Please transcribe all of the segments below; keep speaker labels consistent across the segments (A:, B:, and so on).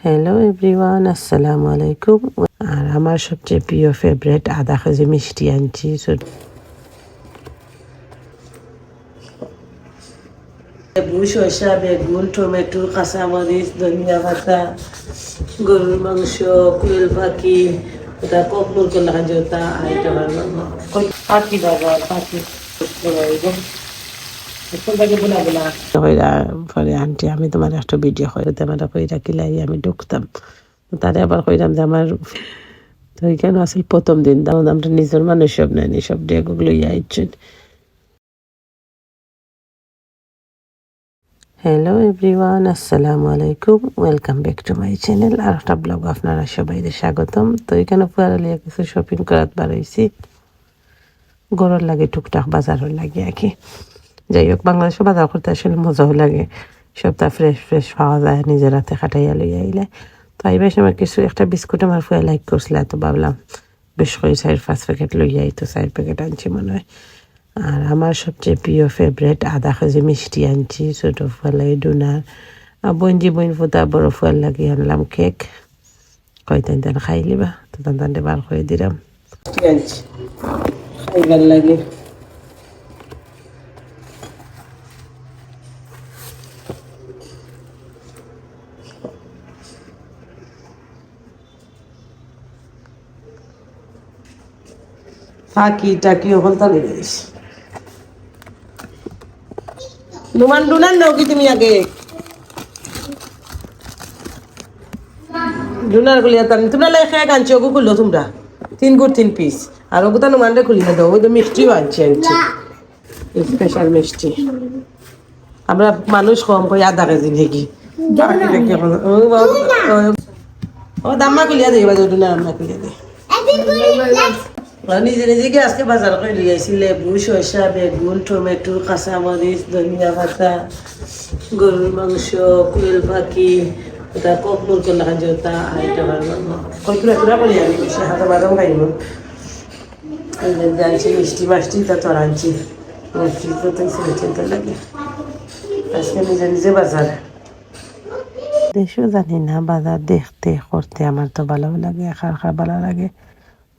A: Hello everyone, আসসালামু আলাইকুম। আর আমার সবচেয়ে প্রিয় ফেভারিট আদা কেজি মিষ্টি আনছি। লেবু, শসা, বেগুন, টমেটো, কাঁচামরিচ, ধনিয়া পাতা, গরুর মাংস, কুয়েল পাখি, ওটা ককনুর করলে কাজটা আর এটা পাখি বাবা পাখি পরে আন্টি আমি তোমার একটা ভিডিও করে আমার কইরা কিলাই আমি ঢুকতাম। তারে আবার কইরাম যে আমার তো এখানে আসলে প্রথম দিন আমরা নিজের মানুষ সব নেয়নি, সব ডেগুলো আইছেন। হ্যালো এভরিওয়ান, আসসালামু আলাইকুম, welcome back to my channel. আর একটা ব্লগ আপনারা সবাইকে স্বাগতম। তো এখানে পুয়ারালিয়া কিছু শপিং করাত বাড়াইছি, গরুর লাগে টুকটাক বাজারের লাগে আর কি। যাই হোক, বাংলাদেশে বাজার করতে আসলে মজাও লাগে, সবটা ফ্রেশ ফ্রেশ পাওয়া যায়, নিজের হাতে খাটাইয়া লইয়া আইলে। তো আইবার সময় কিছু একটা বিস্কুট আমার ফুয়া লাইক করছিল, তো ভাবলাম বেশ করে 4-5 প্যাকেট লইয়া তো 4 প্যাকেট আনছি মনে হয়। আর আমার সবচেয়ে প্রিয় ফেভারিট আদা কেজি মিষ্টি আনছি, ছোট ফুয়ার লাগে ডোনার, আর বঞ্জি বইন ফুটা বড় ফুয়ার লাগে আনলাম কেক। কয়তেন তেন খাই লিবা, তো তান বার করে দিলাম আনছি খাইবার লাগে। ফাঁকি টাকি ওখান তালে যাইস নুমান ডুনার নাও কি তুমি আগে ডুনার গুলিয়া তার তোমরা লাই খেয়ে আনছি, ওগু খুললো তোমরা 3 গুড় 3 পিস, আর ওগুতা নুমান রে খুলিয়ে দাও। ওই তো মিষ্টিও আনছি স্পেশাল মিষ্টি। আমরা মানুষ কম কই আধা কেজি নাকি ও দাম্মা খুলিয়া দেই বাজু ডুনার আম্মা খুলিয়া দেই। নিজে নিজেকে আজকে বাজার করে লিয়ে আইছি লেবু, শসা, বেগুন, টমেটো, কাঁচামরিচ, ধনিয়া পাতা, গরুর মাংস, কুয়েল পাখি, ওটা ককনুর করলে কাজটা আর এটা কয়কুড়া কুড়া করি আমি সে হাতে বাদাম খাইব। জানছি মিষ্টি মাষ্টি তা তোর আনছি মিষ্টি তো চিন্তা লাগে। আজকে নিজে নিজে বাজার দেশও জানি না, বাজার দেখতে করতে আমার তো ভালো লাগে, খার ভালো লাগে।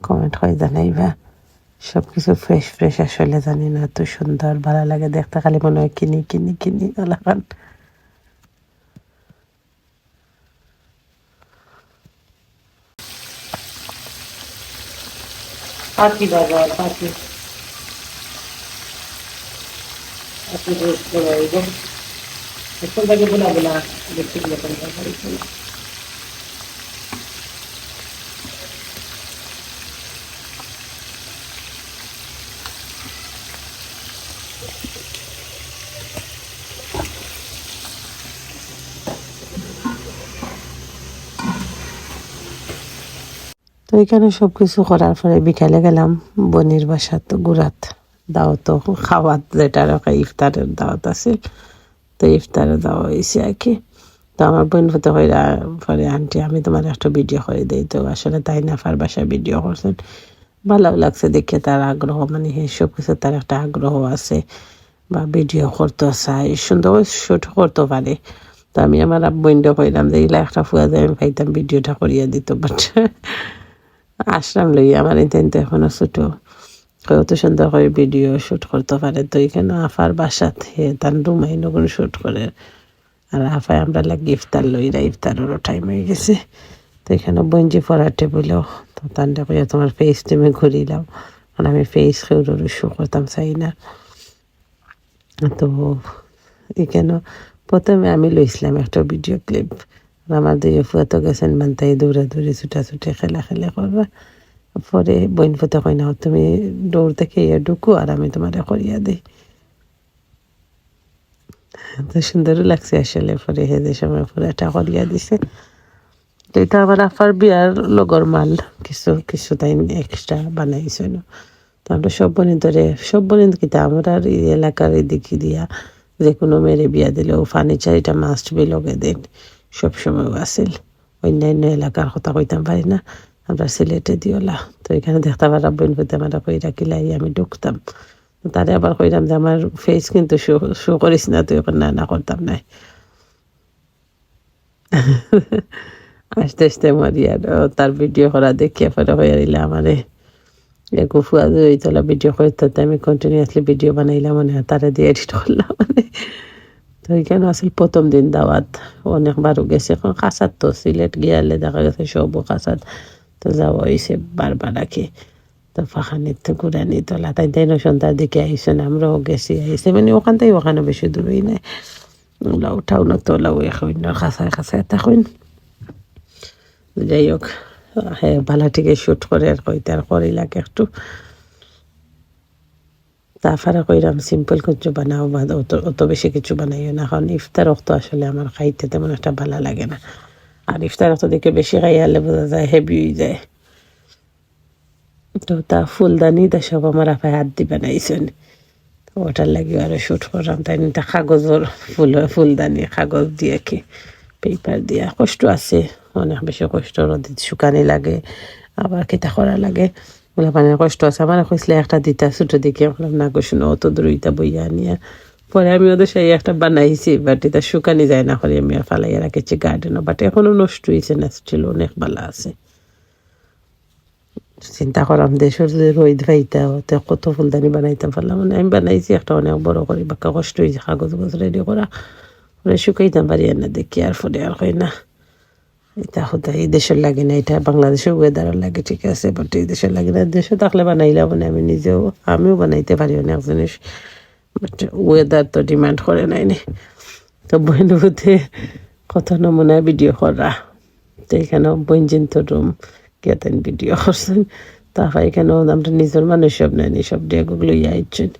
A: কমেন্ট করে জানাইবা। সব কিছু ফ্রেশ ফ্রেশ আসলে জানি না, এত সুন্দর ভালো লাগে দেখতে, খালি মনে হয় কিনি কিনি কিনি এলাকান। পাখি বাবা পাখি এখন থেকে বোনা বোনা দেখতে গেলে তো এখানে সবকিছু করার পরে বিকালে গেলাম বনির বাসা, তো গুড়াত দাওয়াত খাওয়াত, যেটা ইফতারের দাওয়াত আছে, তো ইফতারে দেওয়া হয়েছে আর কি। তো আমার বোন হতে পরে আন্টি আমি তোমার একটা ভিডিও করে দিই, তো আসলে তাই নাফার বাসায় ভিডিও করছেন, ভালো লাগছে দেখে। তার আগ্রহ মানে সব কিছু তার একটা আগ্রহ আছে, বা ভিডিও করতে চাই, সুন্দর শুট করতে পারে। তো আমি আমার বোনটা কইলাম যে এগুলা একটা ফুয়া যায় আমি খাইতাম, ভিডিওটা করিয়া দিত, বাট আসলাম লই আমার ইন্টারনেট এখনো ছোট, কত সুন্দর করে ভিডিও শুট করতে পারে। তো এখানে আফার বাসাতে তার রুমাই নগুন শুট করে, আর আফায় আমরা লাগে ইফতার লইরা, ইফতারেরও টাইম হয়ে গেছে। তো এখানে বঞ্জি পড়ার টেবিলও, তো তান্ডা কইয়া তোমার ফেস তুমি ঘুরিলাম, কারণ আমি ফেস কেউর শো করতাম চাই না। তো এখানে প্রথমে আমি লইছিলাম একটা ভিডিও ক্লিপ, আমার দুই ফুয়া তো গেছেন মানতাই দৌড়াদৌড়ি ছুটাছুটি খেলা করবা। পরে বইন ফুতে কই না তুমি দৌড় থেকে ঢুকো আর আমি তোমার করিয়া দিই। তো সুন্দরও লাগছে আসলে। পরে হেদের সময় পরে এটা করিয়া দিছে। তো এটা আবার আফার বিয়ার লগর মাল কিছু কিছু তাই এক্সট্রা বানাইছিল। তো আমরা সব বোনের কিতা আমরা এই এলাকার এদিকে দিয়া যে কোনো মেরে বিয়া দিলেও ফার্নিচার এটা মাস্ট বি লগে দেন, সবসময় আসিল। অন্যান্য এলাকার কথা কইতাম পারি না, আমরা সিলেটে দিওলা। তো এখানে দেখতে পারা বোন পেতে আমরা কইরা কিলাই আমি ঢুকতাম। তারে আবার কইলাম যে আমার ফেস কিন্তু শো করিস না, তুই এখন না করতাম নাই। আস্তে আস্তে মরি আর তার ভিডিও করা দেখিয়ে পরে হয়ে রইলে আমারে ফুয়া ওই তোলা ভিডিও করতে আমি কন্টিনিউয়াসলি ভিডিও বানাইলাম মানে তারা দিয়ে এডিট করলাম মানে তো এখানে আসলে প্রথম দিন দাওয়াত অনেকবারও গেছে এখন কাছার তো সিলেট গিয়ালে দেখা গেছে সবও কাছার তো যাওয়া হয়েছে বারবার আগে তো ফাঁকানির তো ঘুরানি তোলা তাই তাই সন্ধ্যার দিকে আইসেন আমরাও গেছি আইসে মানে ওখান থেকে ওখানে বেশি দূরই নাই ওলা উঠাও না তোলাও এখন খাঁচায় খাঁচায় তখন যাই হোক হ্যাঁ ভালো থেকে শ্যুট করে আর কইতে আর করি লাগে একটু তারপরে কইরাম সিম্পল কিছু বানাও বা অত বেশি কিছু বানাইও না কারণ ইফতার তো আসলে আমার খাইতে তেমন একটা ভালো লাগে না আর ইফতার তো দেখে বেশি খাইয়ালে বোঝা যায় হেভি হয়ে যায় তো তা ফুলদানি তা সব আমার আপায় হাত দিয়ে বানাইছেন ওটার লাগে আরো শ্যুট করলাম তাই নিতে কাগজের ফুলদানি কাগজ দিয়ে কি পেপার দিয়া কষ্ট আছে অনেক বেশি কষ্ট রোদে শুকানি লাগে আবার কিতা করা লাগে বলে মানে কষ্ট আছে আমার কইসলে একটা দিতা ছোটো দিকে বললাম না গোসুন অত দূরইতা বইয়া নিয়ে পরে আমি ওদের সেই একটা বানাইছি বাট এটা শুকানি যায় না করে আমি আর ফালাইয়া রাখেছি গার্ডেনও বাট এখনো নষ্ট হয়েছে না স্টিল অনেক ভালো আছে চিন্তা করাম দেশের যে রোদ ভাইতা ওতে কত ফুলদানি বানাইতাম পারলাম মানে আমি বানাইছি একটা অনেক বড় করে বাক্কা কষ্ট হয়েছে কাগজ রেডি করা ওরা শুকাইতাম পারি না দেখি আর ফলে আর হয় না এটা হতে এই দেশের লাগে না এটা বাংলাদেশের ওয়েদারের লাগে ঠিক আছে বাট এই দেশের লাগে না দেশে থাকলে বানাইলাম মানে আমিও বানাইতে পারি অনেক জিনিস বাট ওয়েদার তো ডিমান্ড করে নাই নি তো বইনতে কত নমুনা ভিডিও করা তো এখানেও বইনজিন তো রুম কেতেন ভিডিও করছেন তারপর এখানেও আমরা নিজের মানুষ সব নেয়নি সব ডেগুলো আইছেন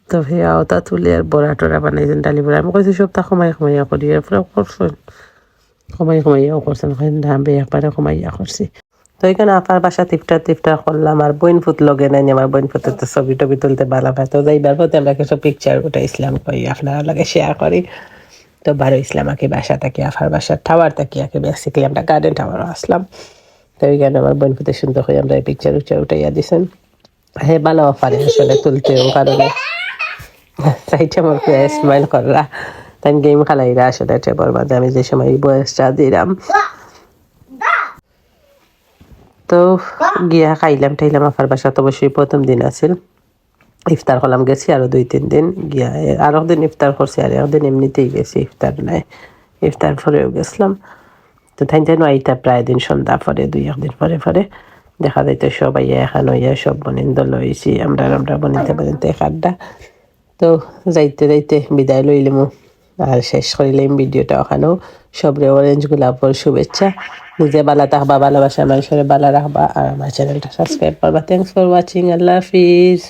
A: তো সেয়াও তা তুলে আর বড়া টরা বানাইছেন ডালি বড়া আমি কইছি সব তা কমাইয়া করি এরপরে করছেন কমাইয়াও করছেন আমি একবারে কমাইয়া করছি তো এখানে আপার বাসা টিপটা করলাম আর বইন ফুট লগে নাই আমার বইন ফুটের তো ছবি টবি তুলতে ভালো পায় তো যাইবার পথে আমরা কিছু পিকচার উঠাইছিলাম কই আপনারা লগে শেয়ার করি তো বারো ইসলাম আঁকি বাসা থাকি আফার বাসার টাওয়ার থাকি আঁকি বেসিক্যালি আমরা গার্ডেন টাওয়ারও আসলাম তো ওইখানে আমার বোন ফুটে সুন্দর হয়ে আমরা পিকচার উঠাইয়া দিছেন হ্যাঁ ভালো পারে আসলে তুলতেও কারণে সাইডে আমার স্মাইল কররা তাই গেম খেলাইরা আসলে টেবর মাঝে আমি যে সময় বয়সটা দিলাম তো গিয়া খাইলাম টাইলাম আফার বাসা তো অবশ্যই প্রথম দিন আছিল ইফতার করলাম গেছি আরো 2-3 দিন গিয়া আর একদিন ইফতার করছি আর একদিন এমনিতেই গেছি ইফতার নাই ইফতার পরেও গেছিলাম তো তাই যেন আইতা প্রায় দিন সন্ধ্যা পরে 2-1 দিন পরে দেখা যাইতো সবাই এখন হইয়া সব বনিন্দ লইছি আমরা বনিতে খাড্ডা তো যাইতে বিদায় লইলাম আর শেষ করিলাম ভিডিওটা ওখানেও সবরে অরেঞ্জ গোলাপর শুভেচ্ছা নিজে বালা থাকবা ভালোবাসা মানুষের বালা রাখবা আর আমার চ্যানেলটা সাবস্ক্রাইব করবা thanks for watching Allah Hafiz.